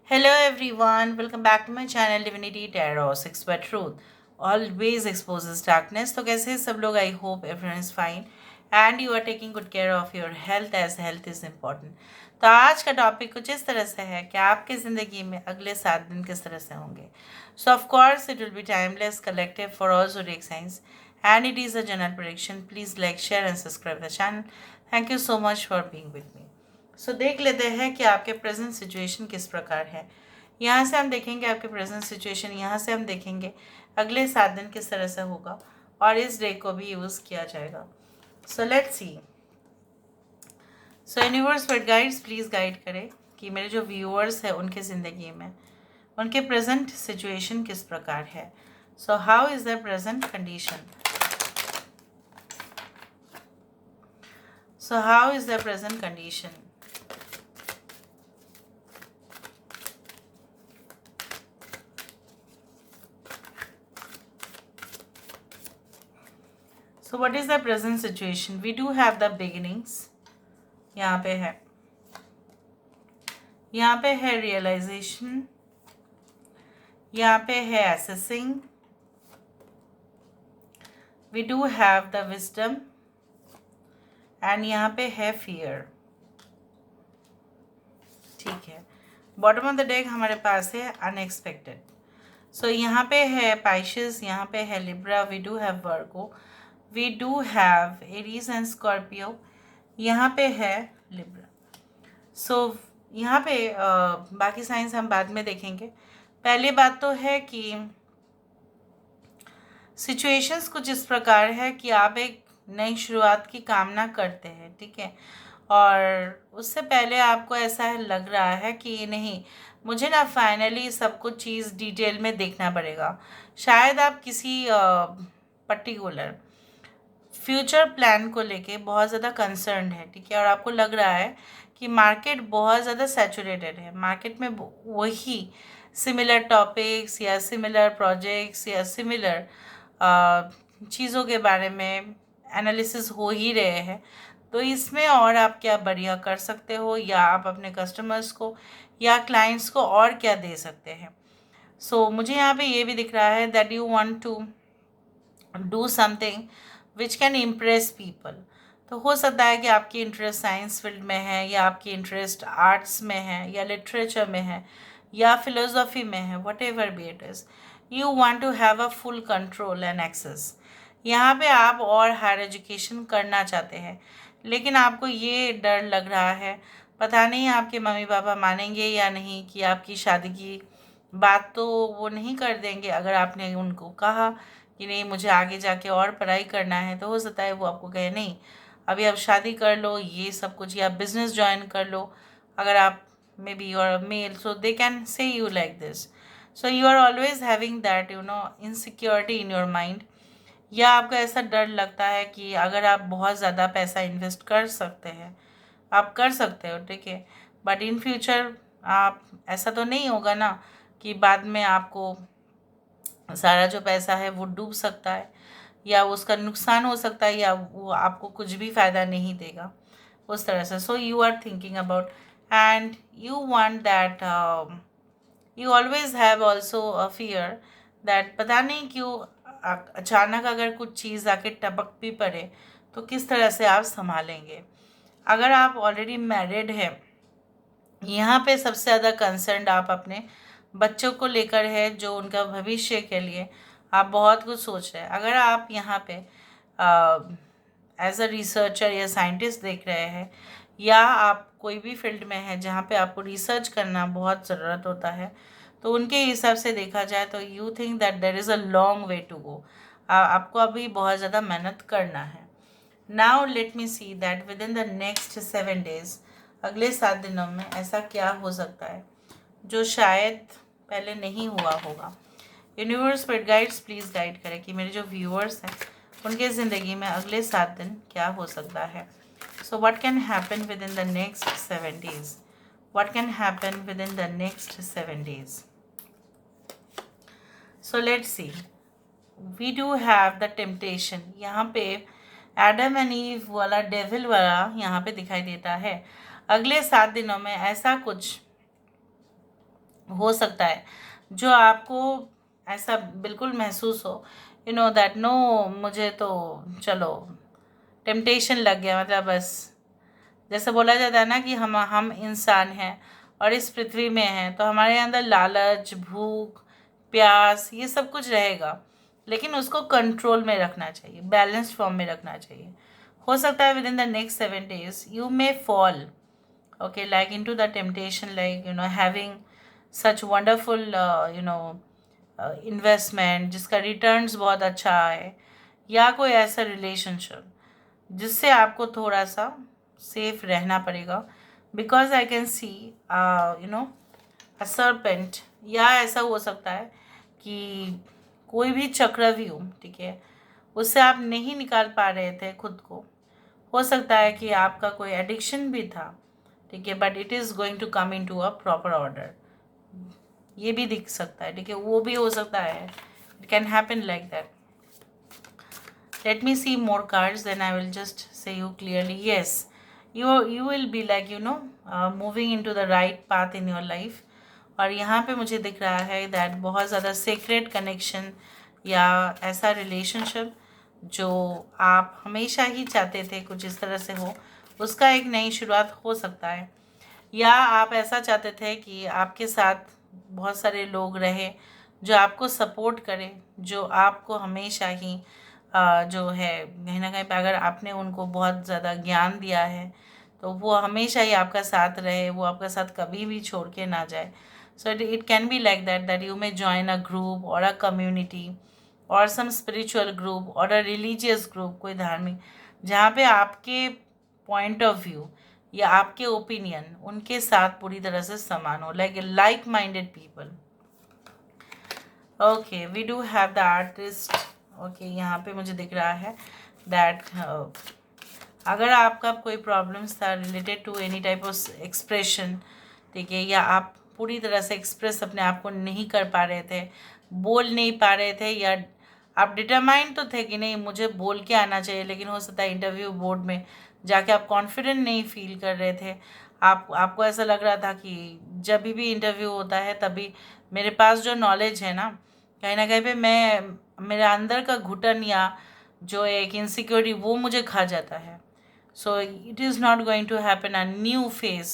Hello everyone, welcome back to my channel Divinity Tarot 6 by Truth. Always exposes darkness. तो कैसे हैं सब लोग? I hope everyone is fine and you are taking good care of your health as health is important. तो आज का topic कुछ इस तरह से है कि आपकी ज़िंदगी में अगले 7 दिन किस तरह से होंगे. So of course it will be timeless, collective for all zodiac signs and it is a general prediction. Please like, share and subscribe the channel. Thank you so much for being with me. देख लेते हैं कि आपके present situation किस प्रकार है. यहाँ से हम देखेंगे आपके प्रेजेंट सिचुएशन, यहाँ से हम देखेंगे अगले 7 दिन किस तरह से होगा और इस डे को भी यूज़ किया जाएगा. Let's see. Universe but guides please guide करें कि मेरे जो व्यूअर्स हैं उनके ज़िंदगी में उनके प्रेजेंट सिचुएशन किस प्रकार है. How is the present condition. How is the present condition. So what is the present situation? We do have the beginnings. यहाँ पे है, यहाँ पे है realization, यहाँ पे है assessing. We do have the wisdom and यहाँ पे है fear. ठीक है. Bottom of the deck हमारे पास है unexpected. यहाँ पे है Pisces, यहाँ पे है Libra. We do have Virgo. We do have Aries and Scorpio. यहाँ पे है Libra. यहाँ पे बाकी साइंस हम बाद में देखेंगे. पहली बात तो है कि सिचुएशंस कुछ इस प्रकार है कि आप एक नई शुरुआत की कामना करते हैं, ठीक है, और उससे पहले आपको ऐसा लग रहा है कि नहीं, मुझे ना फाइनली सब कुछ चीज़ डिटेल में देखना पड़ेगा. शायद आप किसी पर्टिकुलर फ्यूचर प्लान को लेके बहुत ज़्यादा कंसर्न है, ठीक है, और आपको लग रहा है कि मार्केट बहुत ज़्यादा सैचुरेटेड है. मार्केट में वही सिमिलर टॉपिक्स या सिमिलर प्रोजेक्ट्स या सिमिलर चीज़ों के बारे में एनालिसिस हो ही रहे हैं. तो इसमें और आप क्या बढ़िया कर सकते हो या आप अपने कस्टमर्स को या क्लाइंट्स को और क्या दे सकते हैं. मुझे यहाँ पे ये भी दिख रहा है that you want to do something which can impress people. तो हो सकता है कि आपकी इंटरेस्ट साइंस फील्ड में है या आपकी इंटरेस्ट आर्ट्स में है या लिटरेचर में है या फिलोसॉफी में है. Whatever be it is, you want to have a full control and access. यहाँ पे आप और हायर एजुकेशन करना चाहते हैं, लेकिन आपको ये डर लग रहा है, पता नहीं आपके मम्मी पापा मानेंगे या नहीं कि आपकी शादी की बात तो वो नहीं कर देंगे. अगर आपने उनको कहा कि नहीं मुझे आगे जाके और पढ़ाई करना है, तो हो सकता है वो आपको कहे नहीं, अभी आप शादी कर लो, ये सब कुछ, या बिजनेस ज्वाइन कर लो. अगर आप maybe you are male, so they can say you like this. You are always having that insecurity in your mind. या आपको ऐसा डर लगता है कि अगर आप बहुत ज़्यादा पैसा इन्वेस्ट कर सकते हैं, आप कर सकते हो, ठीक है, बट इन फ्यूचर आप ऐसा तो नहीं होगा ना कि बाद में आपको सारा जो पैसा है वो डूब सकता है या उसका नुकसान हो सकता है या वो आपको कुछ भी फ़ायदा नहीं देगा उस तरह से. You are thinking about and you want that, you always have also a fear that पता नहीं क्यों अचानक अगर कुछ चीज़ आके टपक भी पड़े तो किस तरह से आप संभालेंगे. अगर आप ऑलरेडी मैरिड हैं, यहाँ पे सबसे ज़्यादा कंसर्न आप अपने बच्चों को लेकर है, जो उनका भविष्य के लिए आप बहुत कुछ सोच रहे हैं. अगर आप यहाँ पे एज अ रिसर्चर या साइंटिस्ट देख रहे हैं या आप कोई भी फील्ड में है जहाँ पे आपको रिसर्च करना बहुत ज़रूरत होता है, तो उनके हिसाब से देखा जाए तो you think that there is a long way to go. आपको अभी बहुत ज़्यादा मेहनत करना है. Now let me see that within the next 7 days, अगले 7 दिनों में ऐसा क्या हो सकता है जो शायद पहले नहीं हुआ होगा. Universe spirit guides please guide करें कि मेरे जो व्यूअर्स हैं उनके ज़िंदगी में अगले 7 दिन क्या हो सकता है. What can happen within the next 7 days. What can happen within the next 7 days. Let's see. We do have the temptation. यहाँ पे एडम एंड ईव वाला डेविल वाला यहाँ पे दिखाई देता है. अगले 7 दिनों में ऐसा कुछ हो सकता है जो आपको ऐसा बिल्कुल महसूस हो, यू नो दैट नो, मुझे तो चलो टेम्पटेशन लग गया, मतलब बस जैसे बोला जाता है ना कि हम इंसान हैं और इस पृथ्वी में हैं, तो हमारे अंदर लालच, भूख, प्यास, ये सब कुछ रहेगा, लेकिन उसको कंट्रोल में रखना चाहिए, बैलेंस्ड फॉर्म में रखना चाहिए। हो सकता है within the next 7 days you may fall, okay, like into the temptation, like having such wonderful investment जिसका रिटर्न्स बहुत अच्छा है, या कोई ऐसा रिलेशनशिप जिससे आपको थोड़ा सा सेफ रहना पड़ेगा, because I can see a serpent, या ऐसा हो सकता है कि कोई भी चक्रव्यूह, ठीक है, उससे आप नहीं निकाल पा रहे थे खुद को। हो सकता है कि आपका कोई एडिक्शन भी था, ठीक है, but it is going to come in to a proper order, ये भी दिख सकता है, ठीक है, वो भी हो सकता है, it can happen like that. Let me see more cards, then I will just say you clearly. Yes, you will be like moving into the right path in your life. और यहाँ पे मुझे दिख रहा है दैट बहुत ज़्यादा secret connection या ऐसा रिलेशनशिप जो आप हमेशा ही चाहते थे कुछ इस तरह से हो, उसका एक नई शुरुआत हो सकता है। या आप ऐसा चाहते थे कि आपके साथ बहुत सारे लोग रहे जो आपको सपोर्ट करें, जो आपको हमेशा ही जो है कहीं ना कहीं पे अगर आपने उनको बहुत ज़्यादा ज्ञान दिया है तो वो हमेशा ही आपका साथ रहे, वो आपका साथ कभी भी छोड़ के ना जाए। So it can be like that you may join a group और अ कम्युनिटी और सम स्पिरिचुअल ग्रुप और अ रिलीजियस ग्रुप, कोई धार्मिक, जहाँ पे आपके पॉइंट ऑफ व्यू या आपके ओपिनियन उनके साथ पूरी तरह से समान हो, like minded people. Okay, we do have the artist. Okay, यहाँ पे मुझे दिख रहा है दैट अगर आपका कोई प्रॉब्लम्स था related to any type of expression, ठीक है, या आप पूरी तरह से एक्सप्रेस अपने आप को नहीं कर पा रहे थे, बोल नहीं पा रहे थे, या आप डिटरमाइंड तो थे कि नहीं मुझे बोल के आना चाहिए, लेकिन हो सकता है इंटरव्यू बोर्ड में जाके आप कॉन्फिडेंट नहीं फील कर रहे थे, आपको ऐसा लग रहा था कि जब भी इंटरव्यू होता है तभी मेरे पास जो नॉलेज है ना, कहीं ना कहीं पे मेरे अंदर का घुटन या जो एक इनसिक्योरिटी वो मुझे खा जाता है। So it is not going to happen, a new phase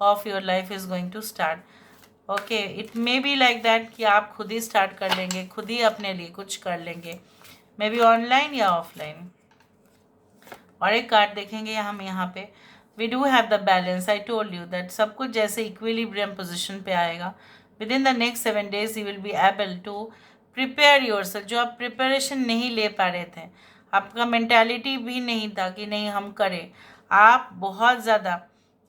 of your life is going to start. Okay, it may be like that कि आप खुद ही स्टार्ट कर लेंगे, खुद ही अपने लिए कुछ कर लेंगे, मे बी ऑनलाइन या ऑफलाइन। और एक कार्ड देखेंगे हम यहाँ पे, we do have the balance. I told you that सब कुछ जैसे इक्विलिब्रियम पोजिशन पे आएगा। Within the next 7 days you will be able to prepare yourself. जो आप प्रिपरेशन नहीं ले पा रहे थे, आपका मेंटालिटी भी नहीं था कि नहीं हम करें, आप बहुत ज़्यादा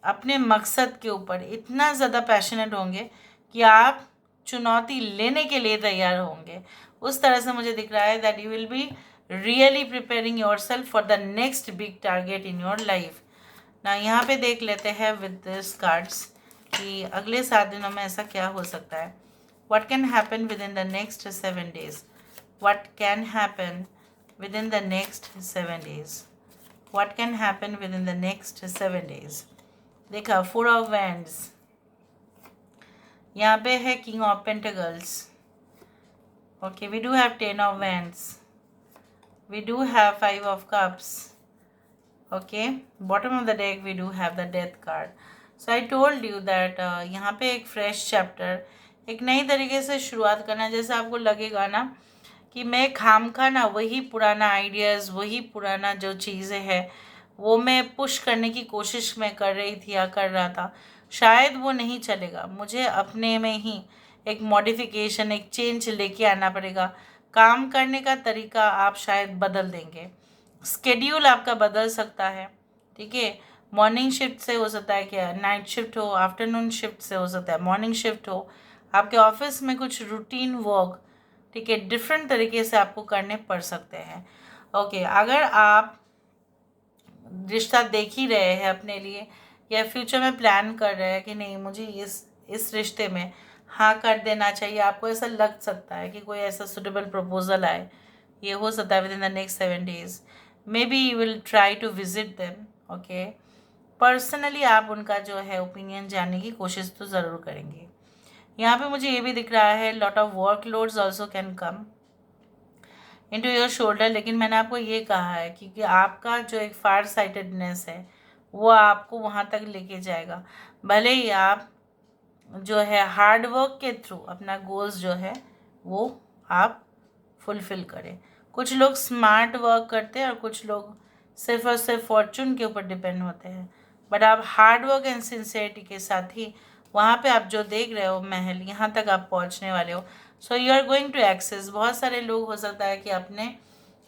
अपने मकसद के ऊपर इतना ज़्यादा पैशनेट होंगे कि आप चुनौती लेने के लिए तैयार होंगे। उस तरह से मुझे दिख रहा है that you will be really preparing your self for the next big target in your life ना। यहाँ पे देख लेते हैं विद दिस कार्ड्स कि अगले 7 दिनों में ऐसा क्या हो सकता है। What can happen within the next 7 days? What can happen within the next 7 days? What can happen within the next 7 days? देखा 4 of Wands, यहाँ पे है King of Pentacles। Okay, we do have 10 of Wands, we do have 5 of Cups। okay, bottom of the deck we do have the Death card। so I told you that यहाँ पे एक fresh chapter, एक नई तरीके से शुरुआत करना। जैसे आपको लगेगा ना कि मैं खामखा ना वही पुराना आइडियाज़, वही पुराना जो चीज़ें हैं वो मैं पुश करने की कोशिश मैं कर रही थी या कर रहा था, शायद वो नहीं चलेगा। मुझे अपने में ही एक मॉडिफिकेशन, एक चेंज लेके आना पड़ेगा। काम करने का तरीका आप शायद बदल देंगे, स्केड्यूल आपका बदल सकता है, ठीक है। मॉर्निंग शिफ्ट से हो सकता है क्या नाइट शिफ्ट हो, आफ्टरनून शिफ्ट से हो सकता है मॉर्निंग शिफ्ट हो, आपके ऑफिस में कुछ रूटीन वर्क, ठीक है, डिफरेंट तरीके से आपको करने पड़ सकते हैं। ओके, अगर आप रिश्ता देख ही रहे हैं अपने लिए या फ्यूचर में प्लान कर रहे हैं कि नहीं मुझे इस रिश्ते में हाँ कर देना चाहिए, आपको ऐसा लग सकता है कि कोई ऐसा सुटेबल प्रपोजल आए, ये हो सकता है within the next 7 days। Maybe you will try to visit them. Okay, personally आप उनका जो है ओपिनियन जानने की कोशिश तो ज़रूर करेंगे। यहाँ पे मुझे ये भी दिख रहा है lot of workloads also can come into your shoulder. लेकिन मैंने आपको ये कहा है क्योंकि आपका जो एक फार साइटेडनेस है वो आपको वहाँ तक लेके जाएगा। भले ही आप जो है हार्ड वर्क के थ्रू अपना गोल्स जो है वो आप फुलफ़िल करें। कुछ लोग स्मार्ट वर्क करते हैं और कुछ लोग सिर्फ और सिर्फ फॉर्चून के ऊपर डिपेंड होते हैं, बट आप हार्ड वर्क एंड सिंसियरिटी के साथ ही वहाँ पे आप जो देख रहे हो महल, यहाँ तक आप पहुँचने वाले हो। So you are going to access. बहुत सारे लोग हो सकता है कि अपने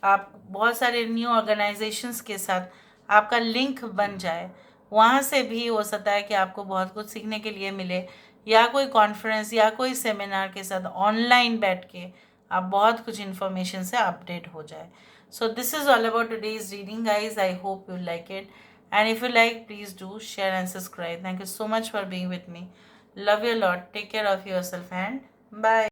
आप बहुत सारे न्यू ऑर्गेनाइजेशंस के साथ आपका लिंक बन जाए, वहाँ से भी हो सकता है कि आपको बहुत कुछ सीखने के लिए मिले, या कोई कॉन्फ्रेंस या कोई सेमिनार के साथ ऑनलाइन बैठ के आप बहुत कुछ इन्फॉर्मेशन से अपडेट हो जाए। So this is all about today's reading guys. I hope you like it, and if you like, please do share and subscribe. Thank you so much for being with me. Love you a lot. Take care of yourself and bye.